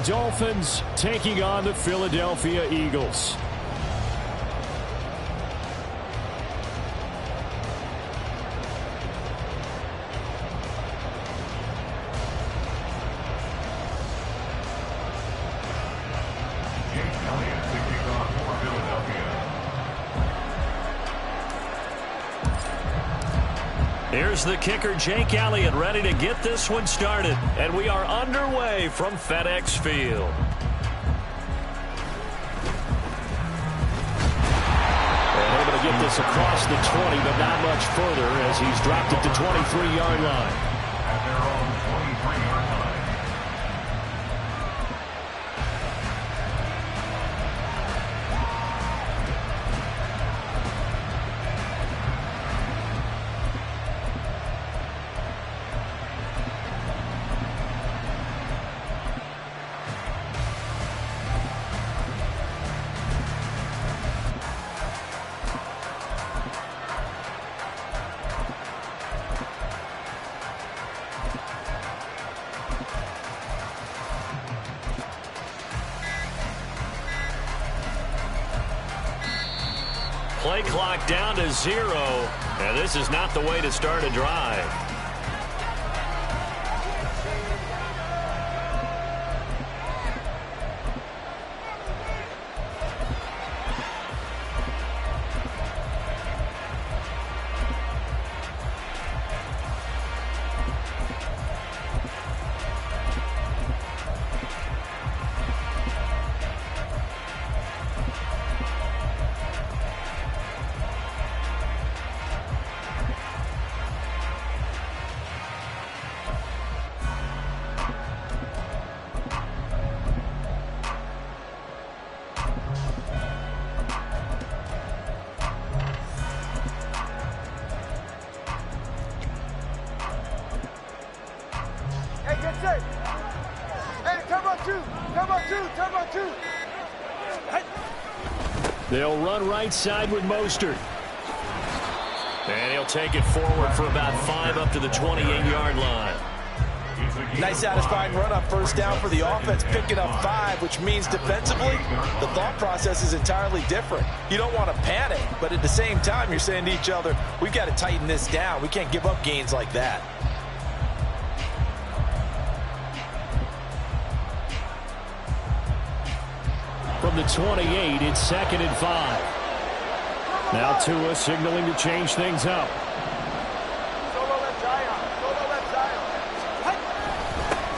Dolphins taking on the Philadelphia Eagles. Here's the kicker, Jake Elliott, ready to get this one started. And we are underway from FedEx Field. And able to get this across the 20, but not much further as he's dropped it to 23-yard line. At their own 23-yard line. Play clock down to 0. And this is not the way to start a drive. They'll run right side with Mostert. And he'll take it forward for about 5 up to the 28-yard line. Nice satisfying run up first down for the offense, picking up 5, which means defensively, the thought process is entirely different. You don't want to panic, but at the same time, you're saying to each other, we've got to tighten this down. We can't give up gains like that. From the 28, it's 2nd and 5. Now Tua signaling to change things up.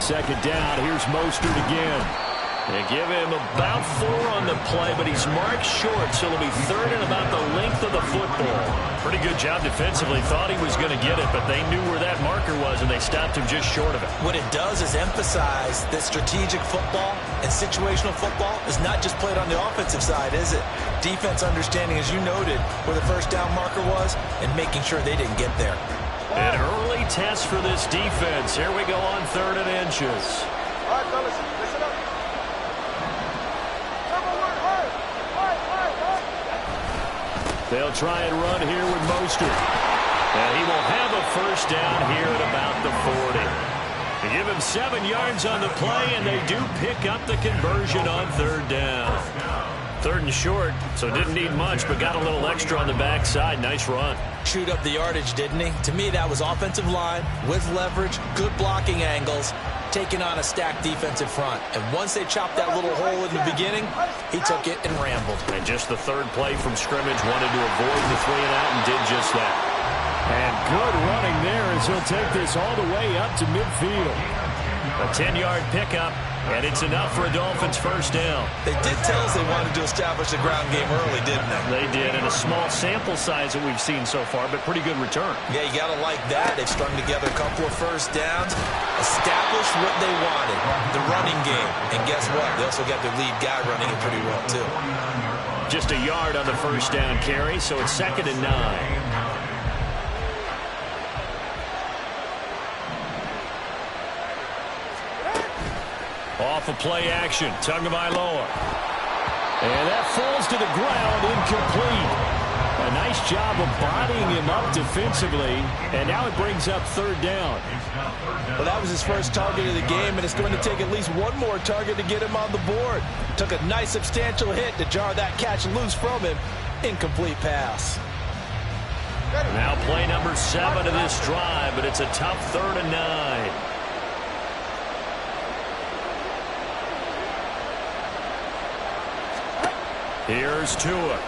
Second down, here's Mostert again. They give him about 4 on the play, but he's marked short, so it'll be 3rd and about the length of the football. Pretty good job defensively. Thought he was going to get it, but they knew where that marker was, and they stopped him just short of it. What it does is emphasize that strategic football and situational football is not just played on the offensive side, is it? Defense understanding, as you noted, where the first down marker was and making sure they didn't get there. An early test for this defense. Here we go on 3rd and inches. All right, fellas, listen up. They'll try and run here with Mostert. And he will have a first down here at about the 40. They give him 7 yards on the play, and they do pick up the conversion on 3rd down. 3rd and short, so didn't need much, but got a little extra on the backside. Nice run. Chewed up the yardage, didn't he? To me, that was offensive line with leverage, good blocking angles, taking on a stacked defensive front. And once they chopped that little hole in the beginning, he took it and rambled. And just the 3rd play from scrimmage, wanted to avoid the 3 and out and did just that. And good running there as he'll take this all the way up to midfield. A 10-yard pickup, and it's enough for a Dolphins first down. They did tell us they wanted to establish the ground game early, didn't they? They did, and a small sample size that we've seen so far, but pretty good return. Yeah, you got to like that. They've strung together a couple of first downs, established what they wanted, the running game. And guess what? They also got their lead guy running it pretty well, too. Just a yard on the first down carry, so it's 2nd and 9. Off of play action, Tagovailoa. And that falls to the ground, incomplete. A nice job of bodying him up defensively, and now it brings up third down. Well, that was his first target of the game, and it's going to take at least one more target to get him on the board. Took a nice substantial hit to jar that catch loose from him. Incomplete pass. Now play number 7 of this drive, but it's a tough 3rd and 9. Here's Tua.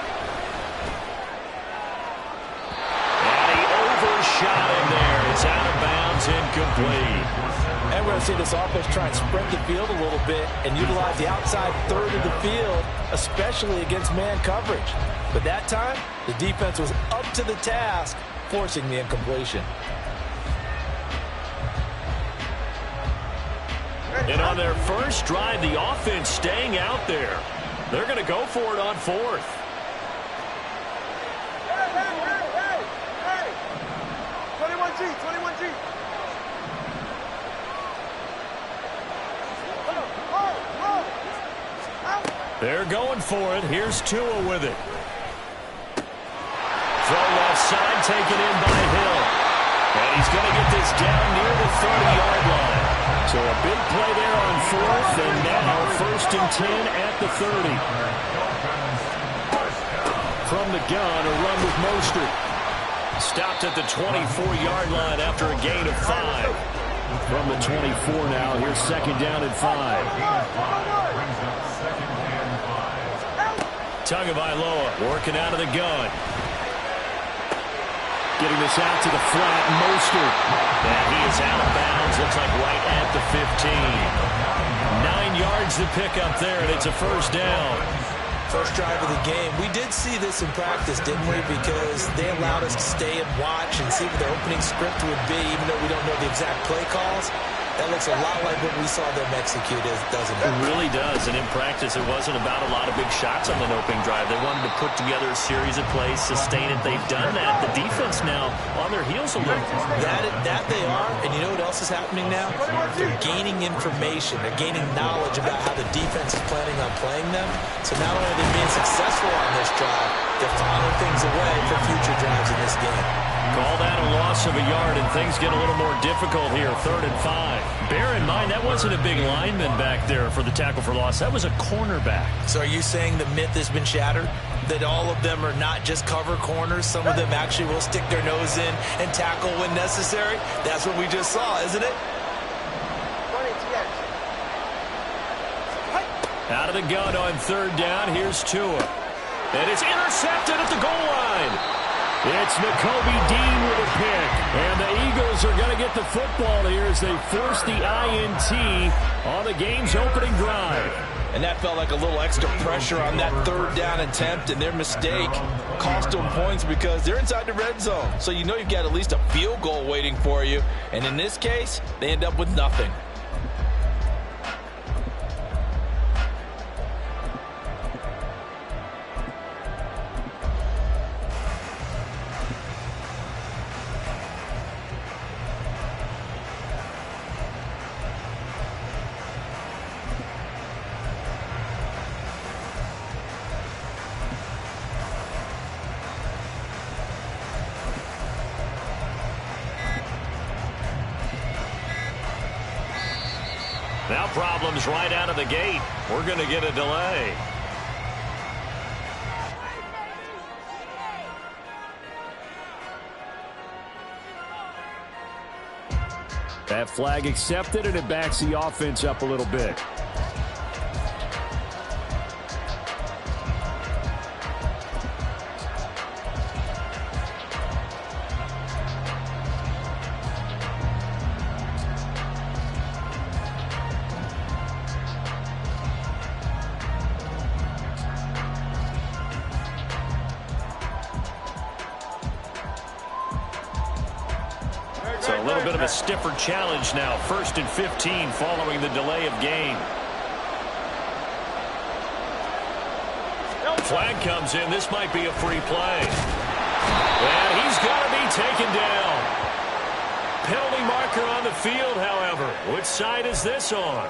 And he overshot him there. It's out of bounds, incomplete. And we're going to see this offense try and spread the field a little bit and utilize the outside third of the field, especially against man coverage. But that time, the defense was up to the task, forcing the incompletion. And on their first drive, the offense staying out there. They're going to go for it on 4th. Hey! 21G. They're going for it. Here's Tua with it. Throw left side, taken in by Hill. And he's going to get this down near the 30-yard line. So a big play there on 4th, and now 1st and 10 at the 30. From the gun, a run with Mostert. Stopped at the 24-yard line after a gain of 5. From the 24 now, here's 2nd down and 5. Tagovailoa working out of the gun. Getting this out to the flat, Mostert. And he is out of bounds, looks like right at the 15. 9 yards to pick up there, and it's a 1st down. First drive of the game. We did see this in practice, didn't we? Because they allowed us to stay and watch and see what their opening script would be, even though we don't know the exact play calls. That looks a lot like what we saw them execute, doesn't it? It really does, and in practice, it wasn't about a lot of big shots on that opening drive. They wanted to put together a series of plays, sustain it. They've done that. The defense now on their heels a little. That they are, and you know what else is happening now? They're gaining information. They're gaining knowledge about how the defense is planning on playing them. So not only are they being successful on this drive, they're filing things away for future drives in this game. Call that a loss of a yard, and things get a little more difficult here, 3rd and 5. Bear in mind, that wasn't a big lineman back there for the tackle for loss. That was a cornerback. So are you saying the myth has been shattered? That all of them are not just cover corners? Some of them actually will stick their nose in and tackle when necessary? That's what we just saw, isn't it? Out of the gun on 3rd down, here's Tua. And it's intercepted at the goal line. It's Nakobe Dean with a pick. And the Eagles are going to get the football here as they force the INT on the game's opening drive. And that felt like a little extra pressure on that 3rd down attempt, and their mistake cost them points because they're inside the red zone. So you know you've got at least a field goal waiting for you. And in this case, they end up with nothing. Now problems right out of the gate. We're going to get a delay. That flag accepted, and it backs the offense up a little bit. So a little bit of a stiffer challenge now. 1st and 15 following the delay of game. Flag comes in. This might be a free play. And he's got to be taken down. Penalty marker on the field, however. Which side is this on?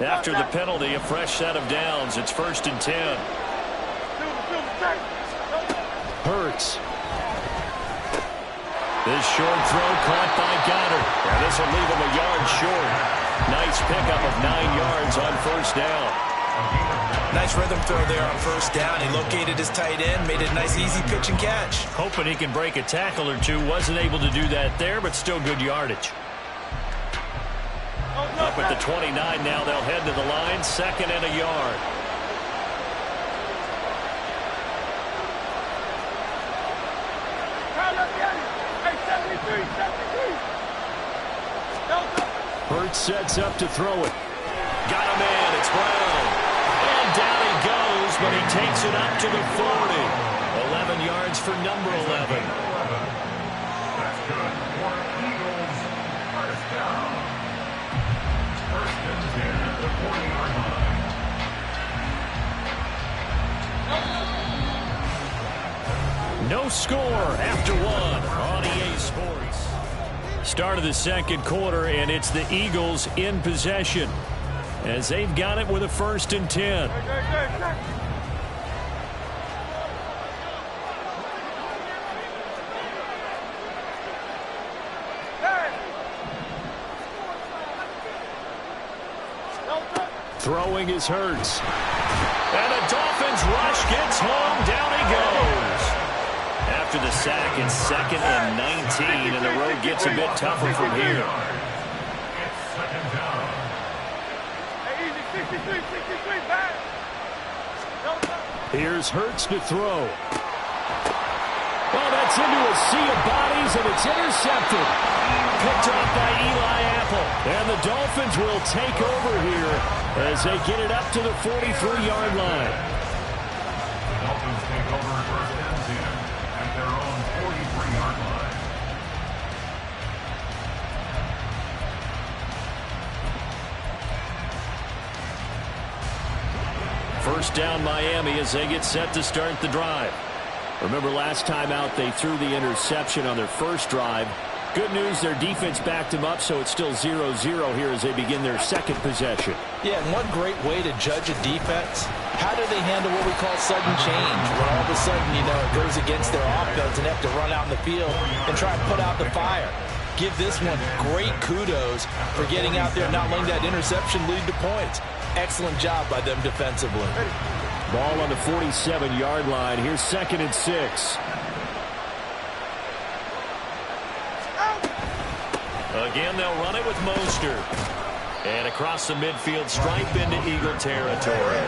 After the penalty, a fresh set of downs. It's 1st and 10. Hurts. This short throw caught by Goddard. And this will leave him a yard short. Nice pickup of 9 yards on 1st down. Nice rhythm throw there on 1st down. He located his tight end, made it a nice easy pitch and catch. Hoping he can break a tackle or two. Wasn't able to do that there, but still good yardage. Up at the 29 now, they'll head to the line. 2nd and a yard. Hurts sets up to throw it. Got a man. It's Brown. And down he goes, but he takes it up to the 40. 11 yards for number 11. That's good for Eagles. First down. 1st and 10 at the 40-yard line. No score after 1 on EA Sports. Start of the 2nd quarter, and it's the Eagles in possession as they've got it with a 1st and 10. Throwing is Hurts. And the Dolphins rush gets home. Down he goes. After the sack, it's 2nd and 19, and the road gets a bit tougher from here. It's 2nd down. Here's Hurts to throw. Oh, that's into a sea of bodies, and it's intercepted. Picked off by Eli Apple. And the Dolphins will take over here as they get it up to the 43-yard line. The Dolphins take over 1st and 10 at their own 43-yard line. First down Miami as they get set to start the drive. Remember last time out they threw the interception on their first drive. Good news, their defense backed them up, so it's still 0-0 here as they begin their 2nd possession. Yeah, and one great way to judge a defense, how do they handle what we call sudden change? When all of a sudden, you know, it goes against their offense and they have to run out in the field and try to put out the fire. Give this one great kudos for getting out there and not letting that interception lead to points. Excellent job by them defensively. Ball on the 47-yard line. Here's 2nd and 6. Again, they'll run it with Mostert. And across the midfield stripe into Eagle territory.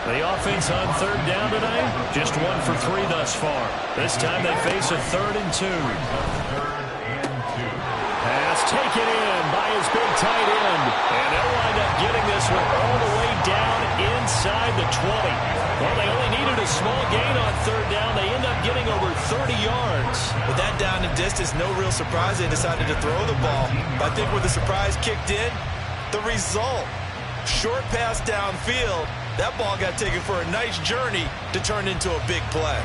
The offense on 3rd down tonight, just 1 for 3 thus far. This time they face a 3rd and 2. Pass taken in by his big tight end. And they'll wind up getting this one all the way down inside the 20. Well, they only needed a small gain on 3rd down. They end up getting over 30 yards. With that down and distance, no real surprise they decided to throw the ball. But I think where the surprise kicked in, the result. Short pass downfield. That ball got taken for a nice journey to turn into a big play.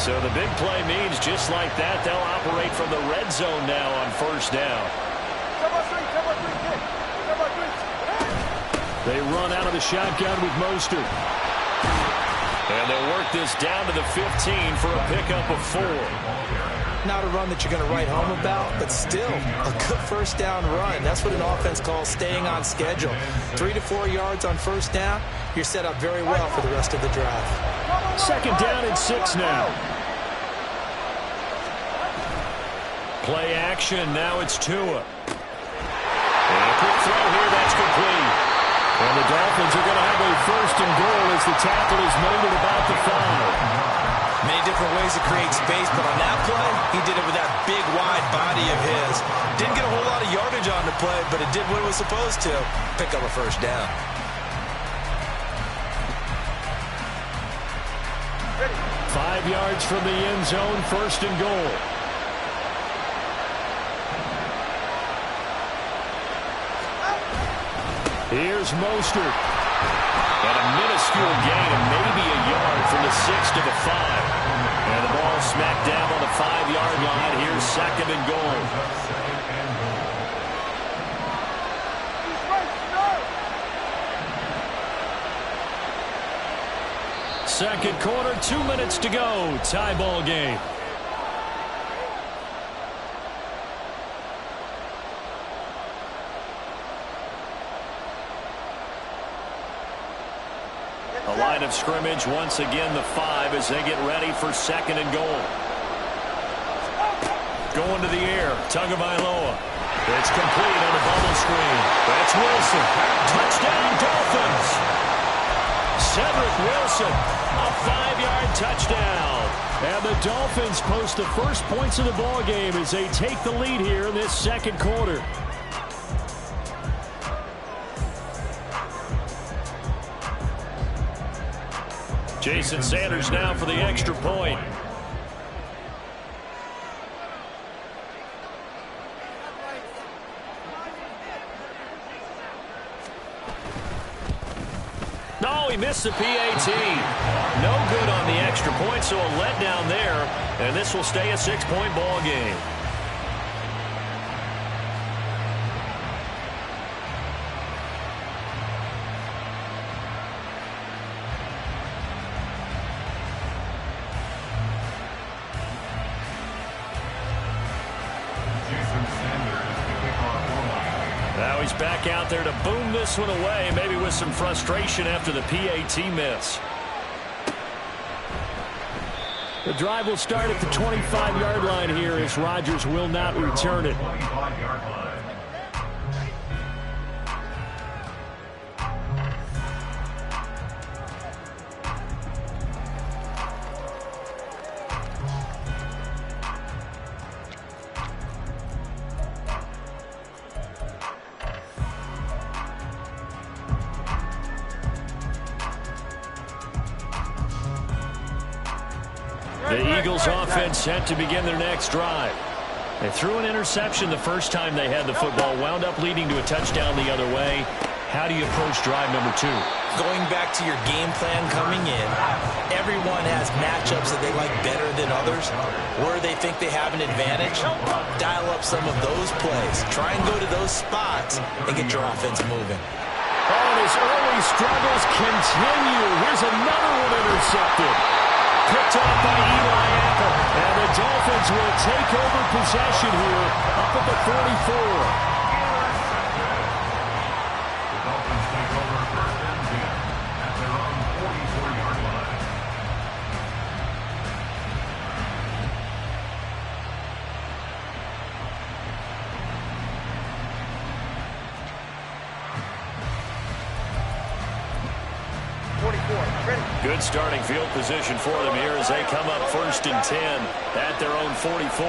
So the big play means just like that, they'll operate from the red zone now on 1st down. They run out of the shotgun with Mostert. And they'll work this down to the 15 for a pickup of 4. Not a run that you're going to write home about, but still a good 1st down run. That's what an offense calls staying on schedule. 3 to 4 yards on 1st down. You're set up very well for the rest of the drive. 2nd down and 6 now. Play action. Now it's Tua. And a quick throw here. That's complete. And the Dolphins are going to have a 1st and goal as the tackle is made at about the 5. Many different ways to create space, but on that play, he did it with that big, wide body of his. Didn't get a whole lot of yardage on the play, but it did what it was supposed to. Pick up a 1st down. 5 yards from the end zone, 1st and goal. Here's Mostert. And a minuscule gain of maybe a yard from the 6 to the 5. And the ball smacked down on the 5-yard line. Here's 2nd and goal. Second quarter, 2 minutes to go. Tie ball game. A line of scrimmage, once again the 5 as they get ready for second and goal. Going to the air, Tagovailoa. It's complete on a bubble screen. That's Wilson. Touchdown, Dolphins. Cedric Wilson, a 5-yard touchdown. And the Dolphins post the first points of the ball game as they take the lead here in this second quarter. Jason Sanders now for the extra point. No, he missed the PAT. No good on the extra point, so a letdown there, and this will stay a 6-point ball game. Now he's back out there to boom this one away, maybe with some frustration after the PAT miss. The drive will start at the 25-yard line here as Rodgers will not return it. The Eagles offense set to begin their next drive. They threw an interception the first time they had the football, wound up leading to a touchdown the other way. How do you approach drive number 2? Going back to your game plan coming in, everyone has matchups that they like better than others. Where they think they have an advantage, dial up some of those plays. Try and go to those spots and get your offense moving. Oh, and his early struggles continue. Here's another one intercepted. Picked off by Eli Apple. And the Dolphins will take over possession here up at the 44. The Dolphins take over first and 10 at their own 44-yard line. Good starting field position for them here as they come up first and 10 at their own 44.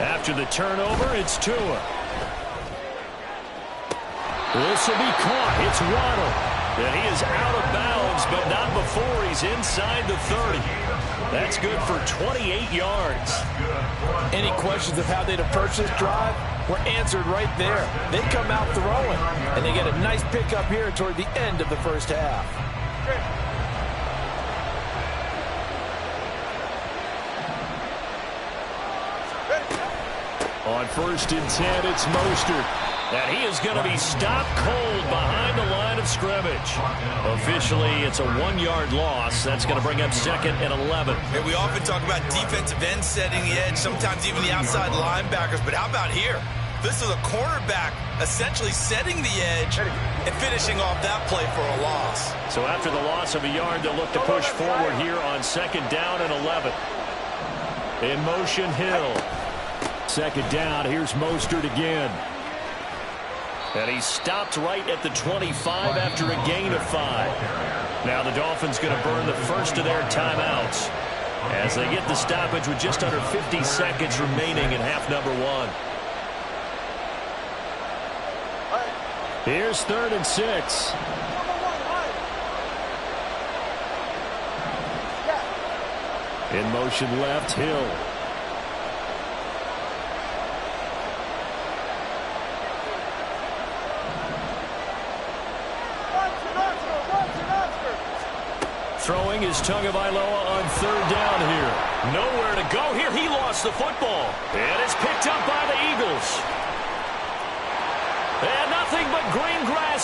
After the turnover, it's Tua. This will be caught. It's Waddle. And he is out of bounds, but not before he's inside the 30. That's good for 28 yards. Any questions of how they'd approach this drive were answered right there. They come out throwing, and they get a nice pickup here toward the end of the first half. On first and 10, it's Mostert. And he is going to be stopped cold behind the line of scrimmage. Officially, it's a 1-yard loss. That's going to bring up second and 11. And we often talk about defensive ends setting the edge, sometimes even the outside linebackers. But how about here? This is a cornerback essentially setting the edge and finishing off that play for a loss. So after the loss of a yard, they'll look to push forward here on second down and 11. In motion, Hill. Second down, here's Mostert again. And he stopped right at the 25 after a gain of 5. Now the Dolphins going to burn the first of their timeouts as they get the stoppage with just under 50 seconds remaining in half number 1. Here's 3rd and 6. In motion left, Hill. Throwing is Tagovailoa on 3rd down here. Nowhere to go here. He lost the football. And it's picked up by the Eagles.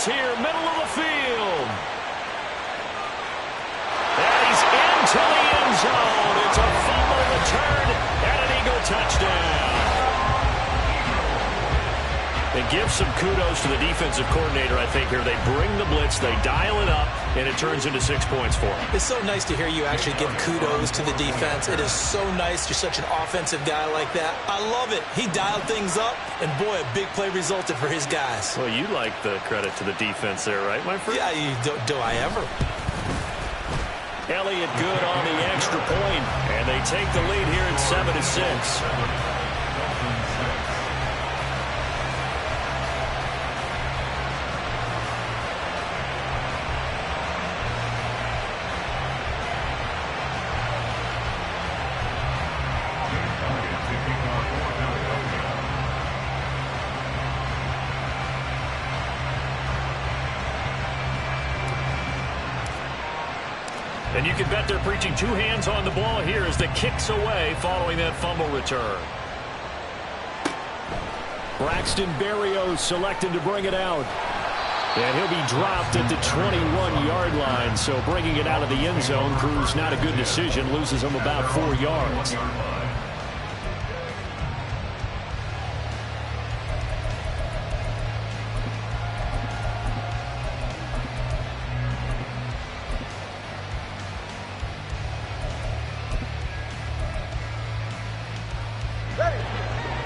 is here, middle of the field. And he's into the end zone. It's a fumble return and an Eagle touchdown. And give some kudos to the defensive coordinator, I think, here. They bring the blitz, they dial it up, and it turns into 6 points for them. It's so nice to hear you actually give kudos to the defense. It is so nice. You're such an offensive guy like that. I love it. He dialed things up, and boy, a big play resulted for his guys. Well, you like the credit to the defense there, right, my friend? Yeah, do I ever? Elliott good on the extra point, and they take the lead here at 7-6. And you can bet they're preaching two hands on the ball here as the kick's away following that fumble return. Braxton Berrios selected to bring it out. And he'll be dropped at the 21-yard line. So bringing it out of the end zone proves not a good decision. Loses him about 4 yards.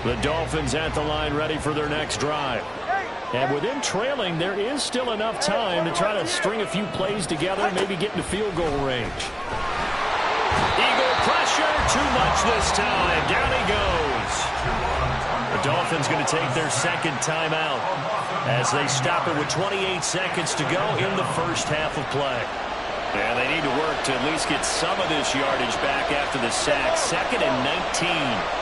The Dolphins at the line ready for their next drive. And with them trailing, there is still enough time to try to string a few plays together, maybe get into field goal range. Eagle pressure, too much this time. Down he goes. The Dolphins going to take their second timeout as they stop it with 28 seconds to go in the first half of play. And they need to work to at least get some of this yardage back after the sack. 2nd and 19.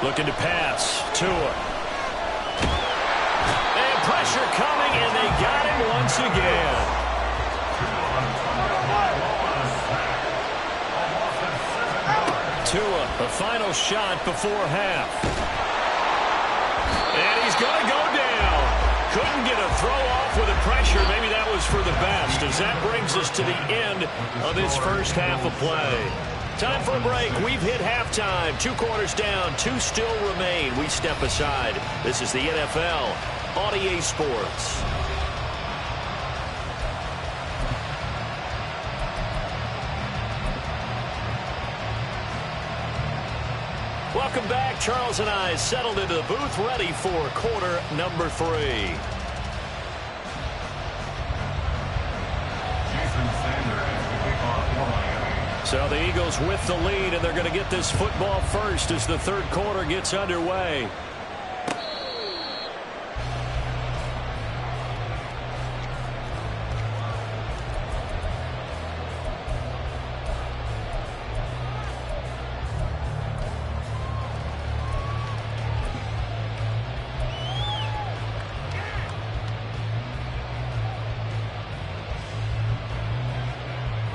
Looking to pass. Tua. And pressure coming, and they got him once again. Tua, the final shot before half. And he's going to go down. Couldn't get a throw off with the pressure. Maybe that was for the best, as that brings us to the end of this first half of play. Time for a break. We've hit halftime. 2 quarters down. 2 still remain. We step aside. This is the NFL on EA Sports. Welcome back. Charles and I settled into the booth, ready for quarter number 3. So the Eagles with the lead, and they're going to get this football first as the third quarter gets underway.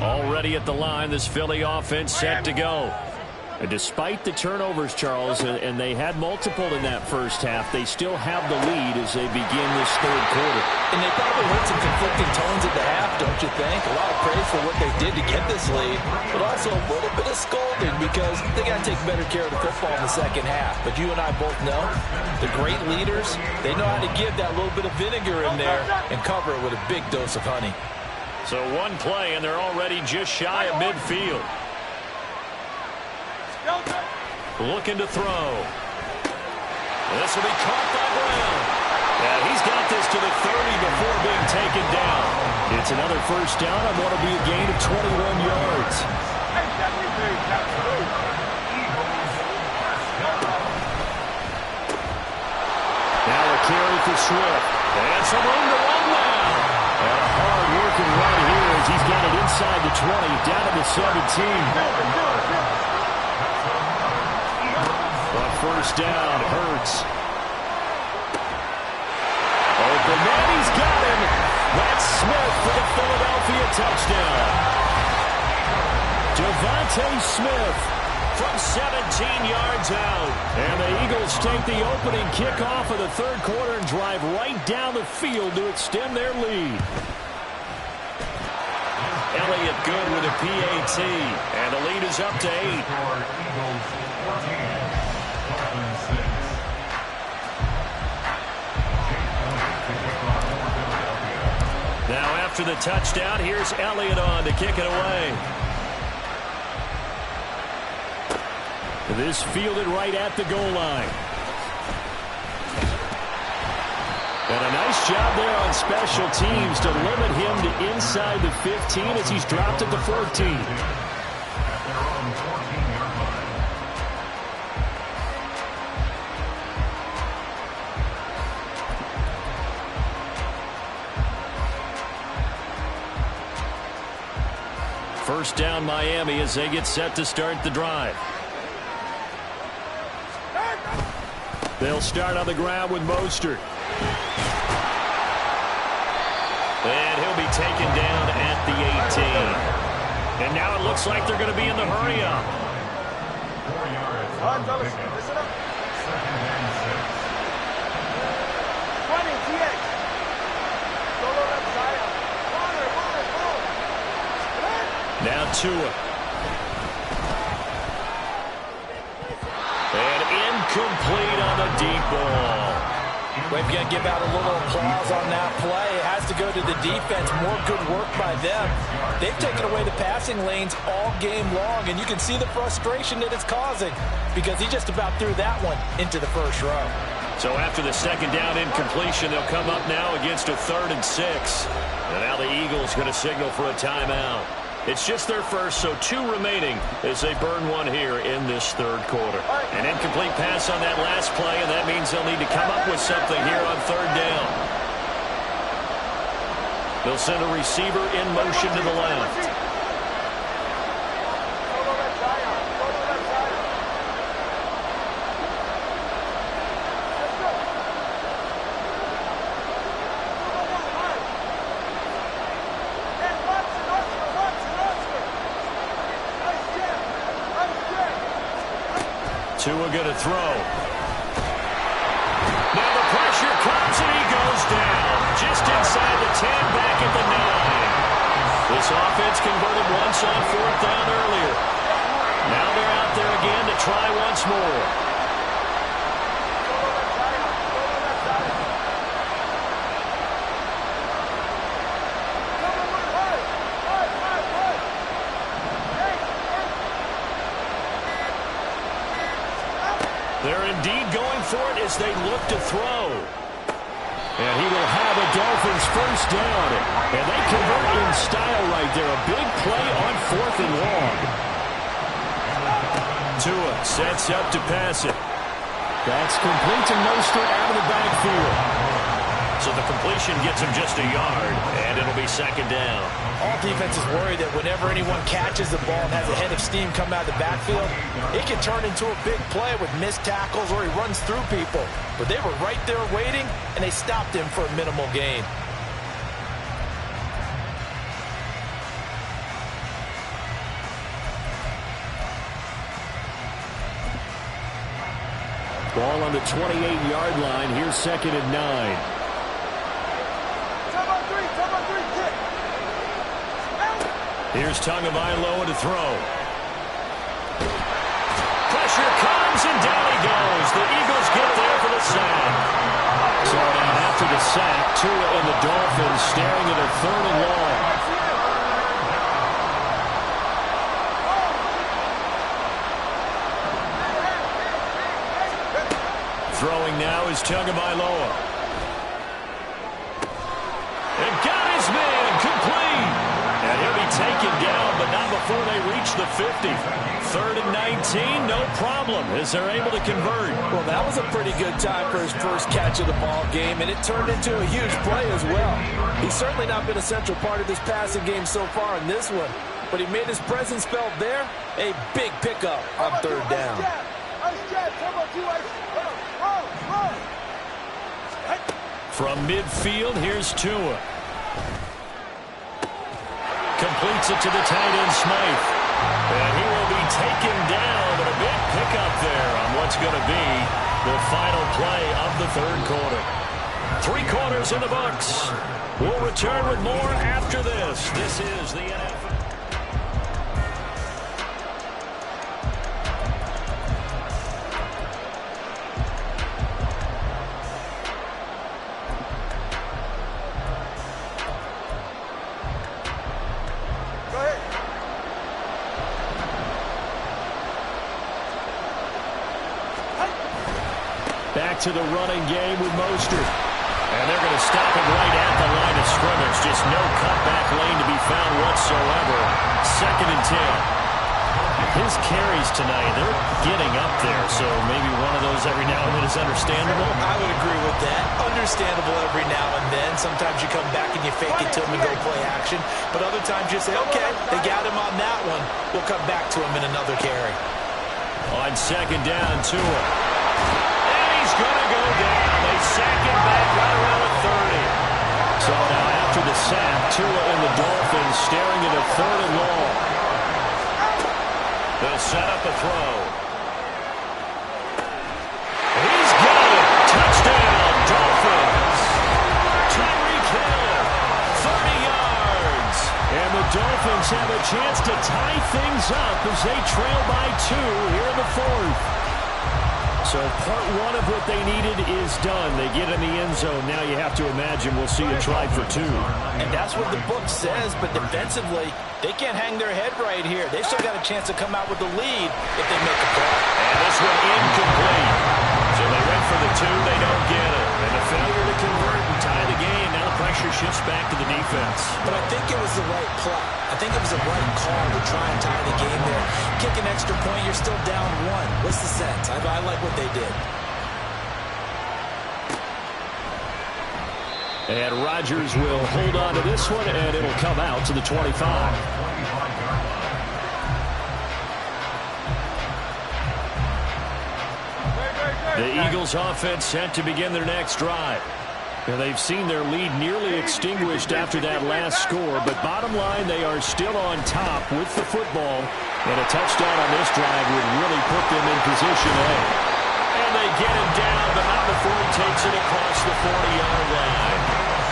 Already at the line, this Philly offense set to go. And despite the turnovers, Charles, and they had multiple in that first half, they still have the lead as they begin this third quarter. And they probably heard some conflicting tones at the half, don't you think? A lot of praise for what they did to get this lead, but also a little bit of scolding because they got to take better care of the football in the second half. But you and I both know the great leaders, they know how to give that little bit of vinegar in there and cover it with a big dose of honey. So one play, and they're already just shy of midfield. Looking to throw. This will be caught by Brown. Yeah, he's got this to the 30 before being taken down. It's another first down on what will be a gain of 21 yards. Now a carry for Swift. And some room to run now. And a hard working run here as he's got it inside the 20, down to the 17. On first down, Hurts. Open man, he's got him. That's touchdown. Devontae Smith from 17 yards out. And the Eagles take the opening kickoff of the third quarter and drive right down the field to extend their lead. Elliott good with a PAT, and the lead is up to 8. Eagles 14, Dolphins 6. Now after the touchdown, here's Elliott on to kick it away. This fielded right at the goal line. And a nice job there on special teams to limit him to inside the 15 as he's dropped at the 14. At their own 14-yard line. First down Miami as they get set to start the drive. They'll start on the ground with Mostert. And he'll be taken down at the 18. And now it looks like they're going to be in the hurry-up. 4 yards. All right, fellas, listen up. 2nd and 6. 20, TX. Solo left side. Water. Now Tua. And incomplete on the deep ball. We've got to give out a little applause on that play. It has to go to the defense. More good work by them. They've taken away the passing lanes all game long, and you can see the frustration that it's causing because he just about threw that one into the first row. So after the second down incompletion, they'll come up now against a 3rd and 6. And now the Eagles going to signal for a timeout. It's just their first, so 2 remaining as they burn one here in this third quarter. An incomplete pass on that last play, and that means they'll need to come up with something here on 3rd down. They'll send a receiver in motion to the left. Solo left side. Solo left side. Let's go. Hey, Watson. Nice jam. Tua going to throw. Now the pressure comes and he goes down. Just inside the 10, back at the 9. This offense converted once on 4th down earlier. Now they're out there again to try once more. They're indeed going for it as they look to throw. And he will have a Dolphins first down. And they convert in style right there. A big play on 4th and long. Tua sets up to pass it. That's complete to Mostert out of the backfield. So the completion gets him just a yard, and it'll be 2nd down. All defenses worry that whenever anyone catches the ball and has a head of steam come out of the backfield, it can turn into a big play with missed tackles or he runs through people. But they were right there waiting, and they stopped him for a minimal gain. Ball on the 28-yard line. Here's 2nd and 9. Here's Tagovailoa to throw. Pressure comes, and down he goes. The Eagles get there for the sack. So now after the sack, Tua and the Dolphins staring at a 3rd and long. Throwing now is Tagovailoa. And got his man complete. And he'll be taken down, but not before they reach the 50. 3rd and 19, no problem, as they're able to convert. Well, that was a pretty good time for his first catch of the ball game, and it turned into a huge play as well. He's certainly not been a central part of this passing game so far in this one, but he made his presence felt there. A big pickup on 3rd down. From midfield, here's Tua. completes it to the tight end, Smythe. And he will be taken down, but a big pickup there on what's going to be the final play of the third quarter. 3 quarters in the books. We'll return with more after this. This is the NFL. Back to the running game with Mostert. And they're going to stop him right at the line of scrimmage. Just no cutback lane to be found whatsoever. 2nd and 10. His carries tonight, they're getting up there. So maybe one of those every now and then is understandable. I would agree with that. Understandable every now and then. Sometimes you come back and you fake it to him and go play action. But other times you say, okay, they got him on that one. We'll come back to him in another carry. On 2nd down, Tua. He's going to go down. They sack him back right around the 30. So now after the sack, Tua and the Dolphins staring at a 3rd and long. They'll set up a throw. He's got it. Touchdown, Dolphins. Tyreek Hill, 30 yards. And the Dolphins have a chance to tie things up as they trail by 2 here in the 4th. So part 1 of what they needed is done. They get in the end zone. Now you have to imagine we'll see a try for 2. And that's what the book says, but defensively, they can't hang their head right here. They've still got a chance to come out with the lead if they make a play. And this one incomplete. So they went for the 2, they don't get it. And a failure to convert and tie the game. Now the pressure shifts back to the defense. But I think it was the right play. I think it was the right call to try and tie the game there. Kick an extra point, you're still down 1. What's the sense? I like what they did. And Rodgers will hold on to this one, and it'll come out to the 25. The Eagles offense set to begin their next drive. And they've seen their lead nearly extinguished after that last score, but bottom line, they are still on top with the football, and a touchdown on this drive would really put them in position A. And they get him down, but not before he takes it across the 40-yard line.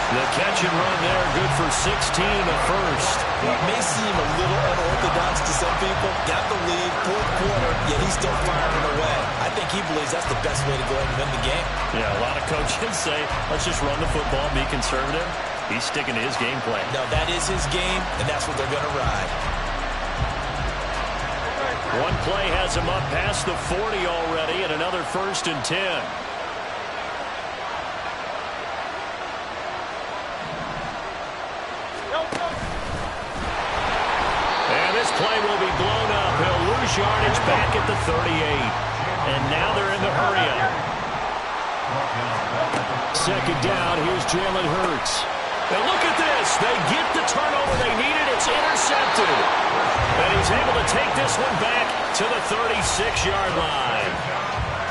The catch and run there, good for 16 the first. It may seem a little unorthodox to some people. Got the lead, 4th quarter, yet he's still firing away. I think he believes that's the best way to go ahead and win the game. Yeah, a lot of coaches say, let's just run the football, be conservative. He's sticking to his game plan. No, that is his game, and that's what they're going to ride. One play has him up past the 40 already, and another 1st and 10. And this play will be blown up. He'll lose yardage back at the 38. And now they're in the hurry-up. 2nd down, here's Jalen Hurts. And look at this. They get the turnover they needed. It's intercepted. And he's able to take this one back to the 36-yard line.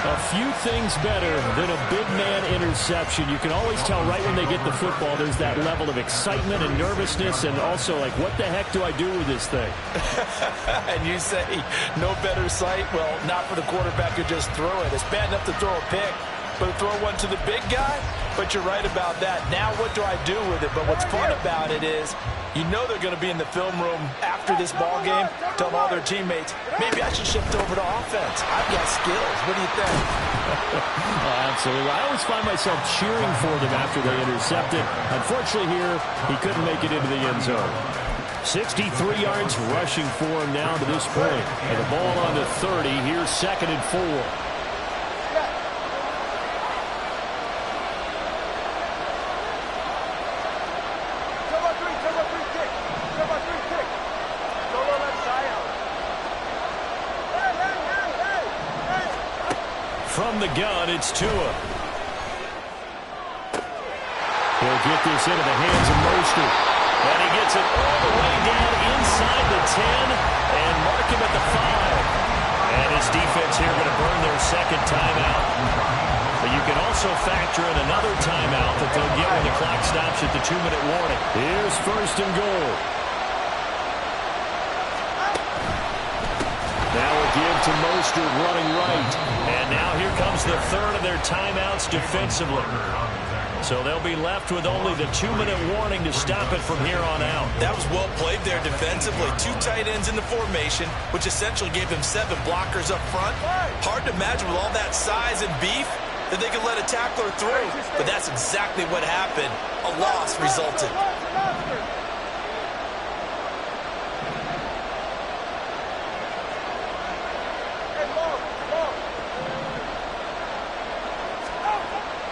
A few things better than a big man interception. You can always tell right when they get the football, there's that level of excitement and nervousness, and also like, what the heck do I do with this thing? And you say, no better sight? Well, not for the quarterback who just threw it. It's bad enough to throw a pick, but to throw one to the big guy? But you're right about that. Now what do I do with it? But what's fun about it is you know they're going to be in the film room after this ball game, telling all their teammates, maybe I should shift over to offense. I've got skills. What do you think? Oh, absolutely. I always find myself cheering for them after they intercept it. Unfortunately here, he couldn't make it into the end zone. 63 yards rushing for him now to this point. And the ball on the 30. Here's 2nd and 4. From the gun, it's Tua. He'll get this into the hands of Mostert. And he gets it all the way down inside the 10 and mark him at the 5. And his defense here going to burn their 2nd timeout. But you can also factor in another timeout that they'll get when the clock stops at the 2-minute warning. Here's 1st and goal. Now a give to Mostert running right. And now here comes the third of their timeouts defensively. So they'll be left with only the 2-minute warning to stop it from here on out. That was well played there defensively. 2 tight ends in the formation, which essentially gave them 7 blockers up front. Hard to imagine with all that size and beef that they could let a tackler through. But that's exactly what happened. A loss resulted.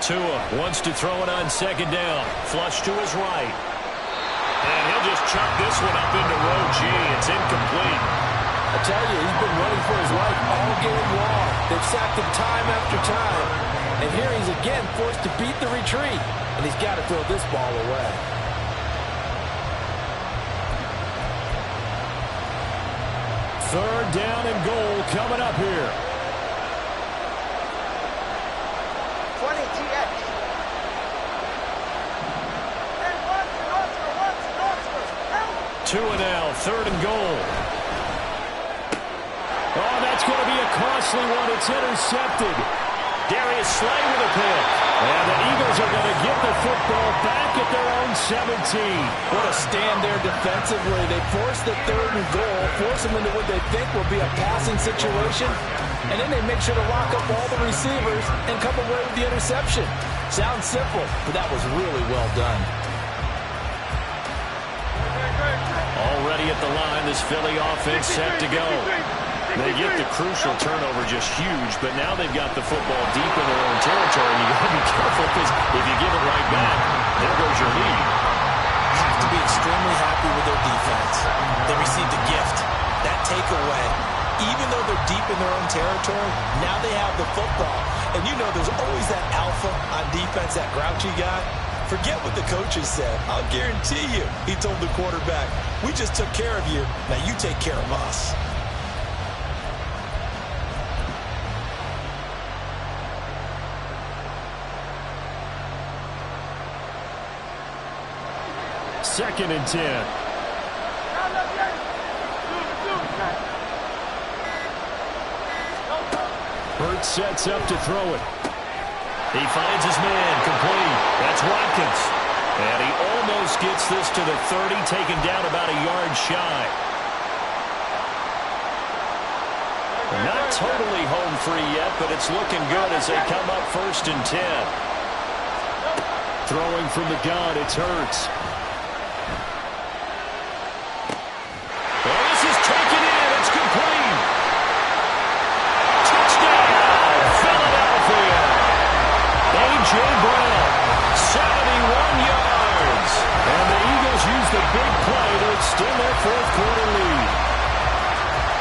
2 wants to throw it on 2nd down. Flush to his right. And he'll just chuck this one up into row G. It's incomplete. I tell you, he's been running for his life all game long. They've sacked him time after time. And here he's again forced to beat the retreat. And he's got to throw this ball away. Third down and goal coming up here. 20 TX. Hey, Watson. 2 and now, 3rd and goal. Oh, that's going to be a costly one. It's intercepted. Darius Slay with a pick. And the Eagles are going to get the football back at their own 17. What a stand there defensively. They force the 3rd and goal, force them into what they think will be a passing situation, and then they make sure to lock up all the receivers and come away with the interception. Sounds simple, but that was really well done. Already at the line, this Philly offense set to go. They get the crucial turnover just huge, but now they've got the football deep in their own territory, and you got to be careful because if you give it right back, there goes your lead. Have to be extremely happy with their defense. They received a gift. That takeaway, even though they're deep in their own territory, now they have the football. And you know there's always that alpha on defense, that grouchy guy. Forget what the coaches said. I'll guarantee you, he told the quarterback, we just took care of you. Now you take care of us. Second and 10. Hurts sets up to throw it. He finds his man, complete. That's Watkins. And he almost gets this to the 30, taken down about a yard shy. Not totally home free yet, but it's looking good as they come up 1st and 10. Throwing from the gun, it's Hurts. Well, this is taken in. It's complete. Touchdown, Philadelphia. A.J. Brown, 71 yards. And the Eagles use the big play to extend their 4th quarter lead.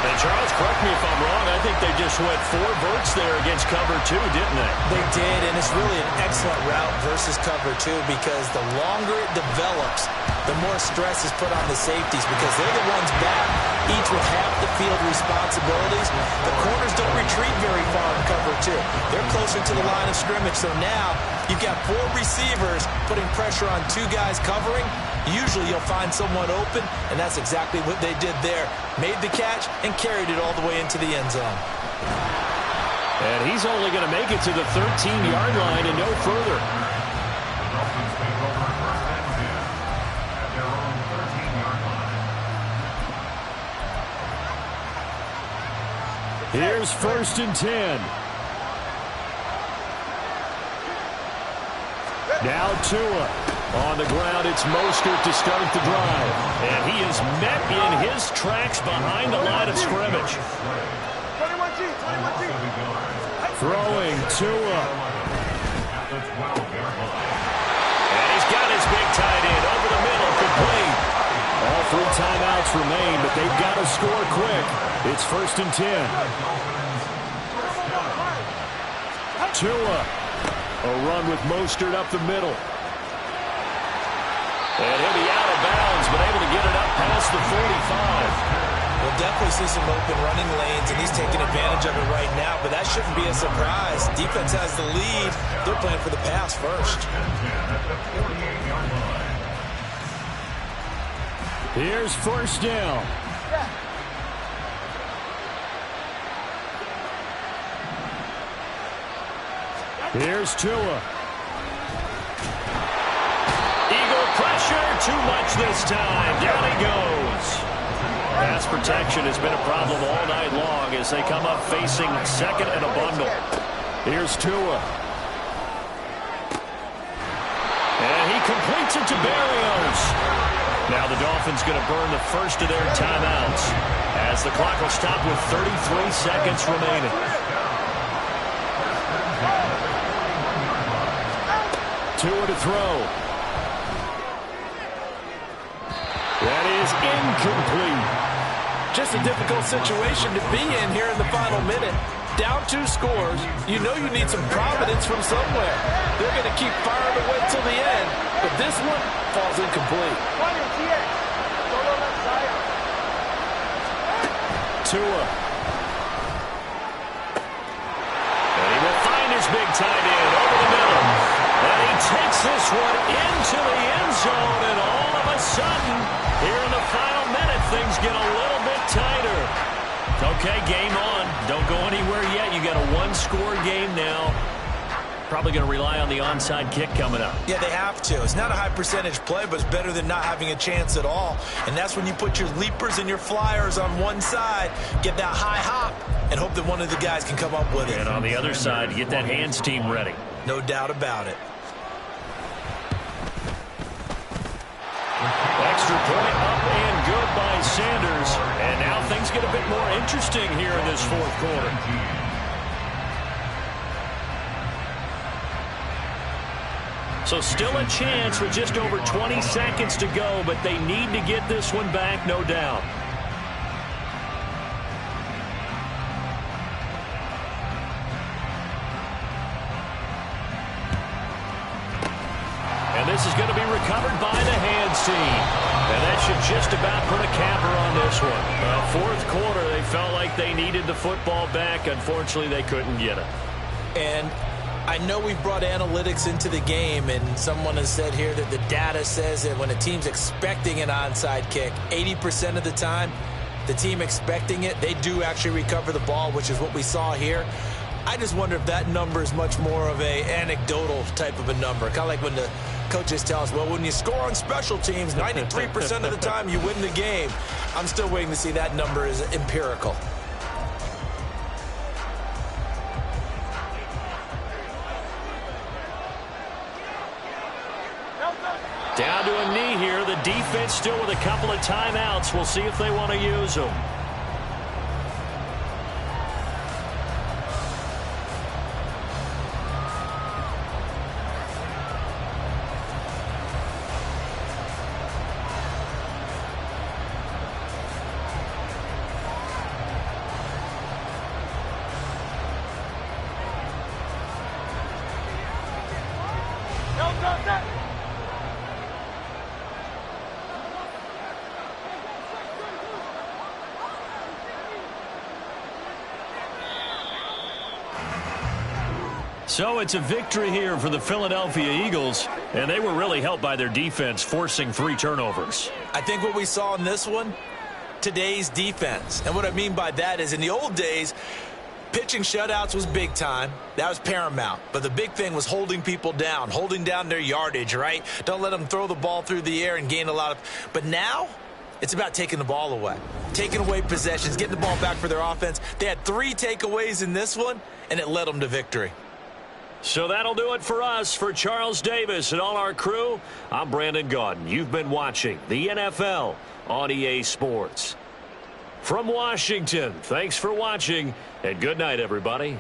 And Charles, correct me if I'm wrong, I think they just went 4 verts there against cover 2, didn't they? They did, and it's really an excellent route versus cover 2 because the longer it develops, the more stress is put on the safeties because they're the ones back, each with half the field responsibilities. The corners don't retreat very far in cover 2. They're closer to the line of scrimmage, so now you've got 4 receivers putting pressure on 2 guys covering. Usually you'll find someone open, and that's exactly what they did there. Made the catch and carried it all the way into the end zone. And he's only going to make it to the 13-yard line and no further. Dolphins take over 1st and 10 at their own 13-yard line. Here's 1st and 10. Now Tua. On the ground, it's Mostert to start the drive. And he is met in his tracks behind the line of scrimmage. 21G. Throwing Tua. And he's got his big tight end over the middle, complete. All 3 timeouts remain, but they've got to score quick. It's 1st and 10. Tua. A run with Mostert up the middle. And he'll be out of bounds, but able to get it up past the 45. We'll definitely see some open running lanes, and he's taking advantage of it right now, but that shouldn't be a surprise. Defense has the lead. They're playing for the pass first. Here's 1st down. Here's Tua. Eagle pressure, too much this time. Down he goes. Pass protection has been a problem all night long as they come up facing second and a bundle. Here's Tua. And he completes it to Berrios. Now the Dolphins going to burn the first of their timeouts as the clock will stop with 33 seconds remaining. Tua to throw. That is incomplete. Just a difficult situation to be in here in the final minute. Down 2 scores, you know you need some providence from somewhere. They're going to keep firing away till the end, but this one falls incomplete. Tua. And he will find his big tight end over the middle. And he takes this one into the end zone, and all of a sudden, here in the final minute, things get a little bit tighter. Okay, game on. Don't go anywhere yet. You got a 1-score game now. Probably going to rely on the onside kick coming up. Yeah, they have to. It's not a high percentage play, but it's better than not having a chance at all. And that's when you put your leapers and your flyers on one side, get that high hop, and hope that one of the guys can come up with it. And on the other side, get that hands team ready. No doubt about it. Extra point up and good by Sanders. And now things get a bit more interesting here in this fourth quarter. So still a chance with just over 20 seconds to go, but they need to get this one back, no doubt. And this is going to be recovered by the hands team. And that should just about put a capper on this one. Fourth quarter, they felt like they needed the football back. Unfortunately, they couldn't get it. And I know we've brought analytics into the game, and someone has said here that the data says that when a team's expecting an onside kick, 80% of the time, the team expecting it, they do actually recover the ball, which is what we saw here. I just wonder if that number is much more of a anecdotal type of a number. Kind of like when the coaches tell us, well, when you score on special teams, 93% of the time you win the game. I'm still waiting to see that number is empirical. Down to a knee here. The defense still with a couple of timeouts. We'll see if they want to use them. So it's a victory here for the Philadelphia Eagles, and they were really helped by their defense forcing 3 turnovers. I think what we saw in this one, today's defense. And what I mean by that is in the old days, pitching shutouts was big time. That was paramount. But the big thing was holding people down, holding down their yardage, right? Don't let them throw the ball through the air and gain a lot of... But now, it's about taking the ball away. Taking away possessions, getting the ball back for their offense. They had 3 takeaways in this one, and it led them to victory. So that'll do it for us. For Charles Davis and all our crew, I'm Brandon Gaudin. You've been watching the NFL on EA Sports. From Washington, thanks for watching, and good night, everybody.